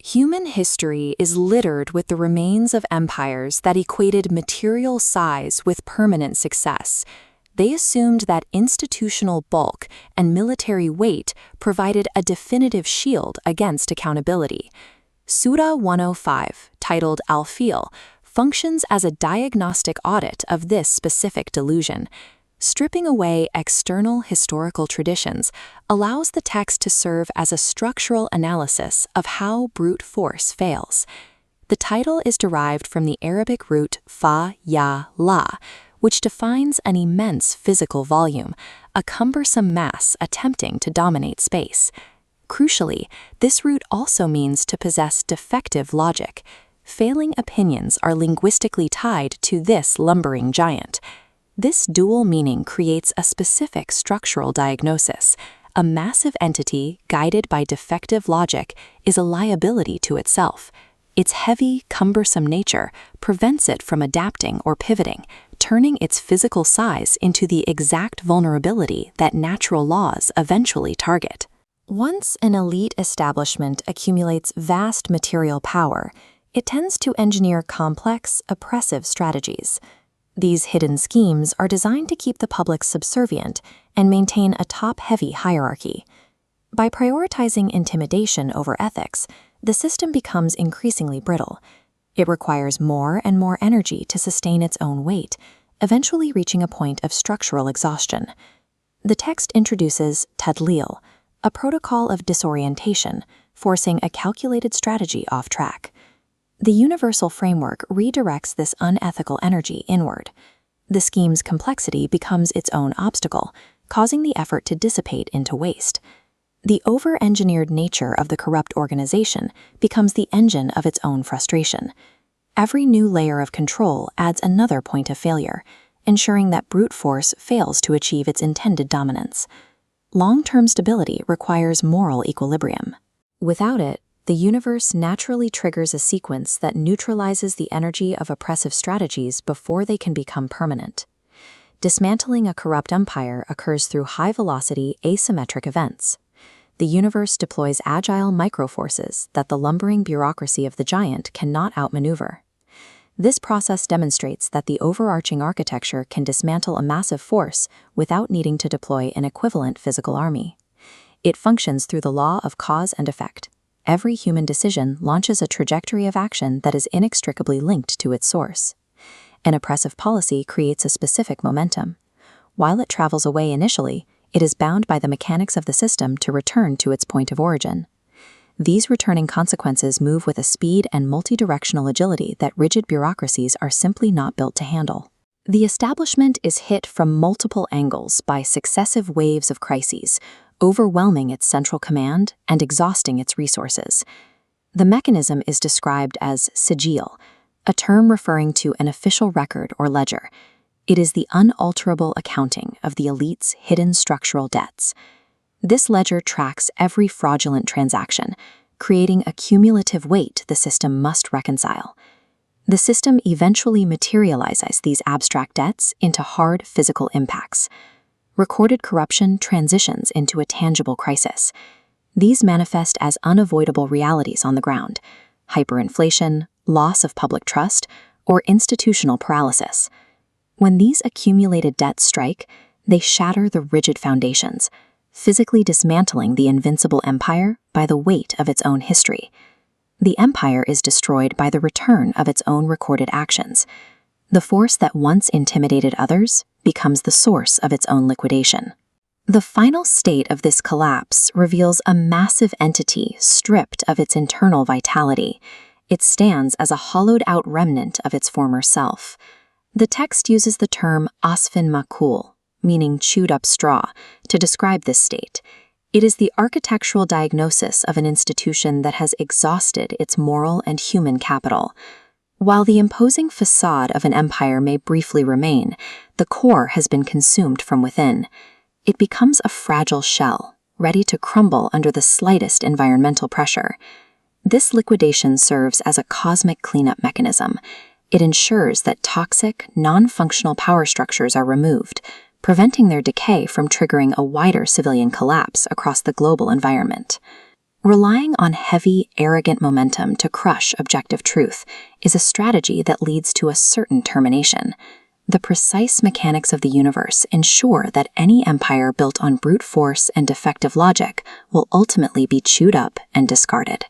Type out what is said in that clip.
Human history is littered with the remains of empires that equated material size with permanent success. They assumed that institutional bulk and military weight provided a definitive shield against accountability. Surah 105, titled Al-Fil, functions as a diagnostic audit of this specific delusion. Stripping away external historical traditions allows the text to serve as a structural analysis of how brute force fails. The title is derived from the Arabic root fa, ya, la, which defines an immense physical volume, a cumbersome mass attempting to dominate space. Crucially, this root also means to possess defective logic. Failing opinions are linguistically tied to this lumbering giant. This dual meaning creates a specific structural diagnosis. A massive entity guided by defective logic is a liability to itself. Its heavy, cumbersome nature prevents it from adapting or pivoting, turning its physical size into the exact vulnerability that natural laws eventually target. Once an elite establishment accumulates vast material power, it tends to engineer complex, oppressive strategies. These hidden schemes are designed to keep the public subservient and maintain a top-heavy hierarchy. By prioritizing intimidation over ethics, the system becomes increasingly brittle. It requires more and more energy to sustain its own weight, eventually reaching a point of structural exhaustion. The text introduces tadlil, a protocol of disorientation, forcing a calculated strategy off track. The universal framework redirects this unethical energy inward. The scheme's complexity becomes its own obstacle, causing the effort to dissipate into waste. The over-engineered nature of the corrupt organization becomes the engine of its own frustration. Every new layer of control adds another point of failure, ensuring that brute force fails to achieve its intended dominance. Long-term stability requires moral equilibrium. Without it, the universe naturally triggers a sequence that neutralizes the energy of oppressive strategies before they can become permanent. Dismantling a corrupt empire occurs through high-velocity, asymmetric events. The universe deploys agile microforces that the lumbering bureaucracy of the giant cannot outmaneuver. This process demonstrates that the overarching architecture can dismantle a massive force without needing to deploy an equivalent physical army. It functions through the law of cause and effect. Every human decision launches a trajectory of action that is inextricably linked to its source. An oppressive policy creates a specific momentum. While it travels away initially, it is bound by the mechanics of the system to return to its point of origin. These returning consequences move with a speed and multidirectional agility that rigid bureaucracies are simply not built to handle. The establishment is hit from multiple angles by successive waves of crises, overwhelming its central command and exhausting its resources. The mechanism is described as Sijjil, a term referring to an official record or ledger. It is the unalterable accounting of the elite's hidden structural debts. This ledger tracks every fraudulent transaction, creating a cumulative weight the system must reconcile. The system eventually materializes these abstract debts into hard physical impacts. Recorded corruption transitions into a tangible crisis. These manifest as unavoidable realities on the ground: hyperinflation, loss of public trust, or institutional paralysis. When these accumulated debts strike, they shatter the rigid foundations, physically dismantling the invincible empire by the weight of its own history. The empire is destroyed by the return of its own recorded actions. The force that once intimidated others becomes the source of its own liquidation. The final state of this collapse reveals a massive entity stripped of its internal vitality. It stands as a hollowed-out remnant of its former self. The text uses the term asfin makul, meaning chewed-up straw, to describe this state. It is the architectural diagnosis of an institution that has exhausted its moral and human capital. While the imposing facade of an empire may briefly remain, the core has been consumed from within. It becomes a fragile shell, ready to crumble under the slightest environmental pressure. This liquidation serves as a cosmic cleanup mechanism. It ensures that toxic, non-functional power structures are removed, preventing their decay from triggering a wider civilian collapse across the global environment. Relying on heavy, arrogant momentum to crush objective truth is a strategy that leads to a certain termination. The precise mechanics of the universe ensure that any empire built on brute force and defective logic will ultimately be chewed up and discarded.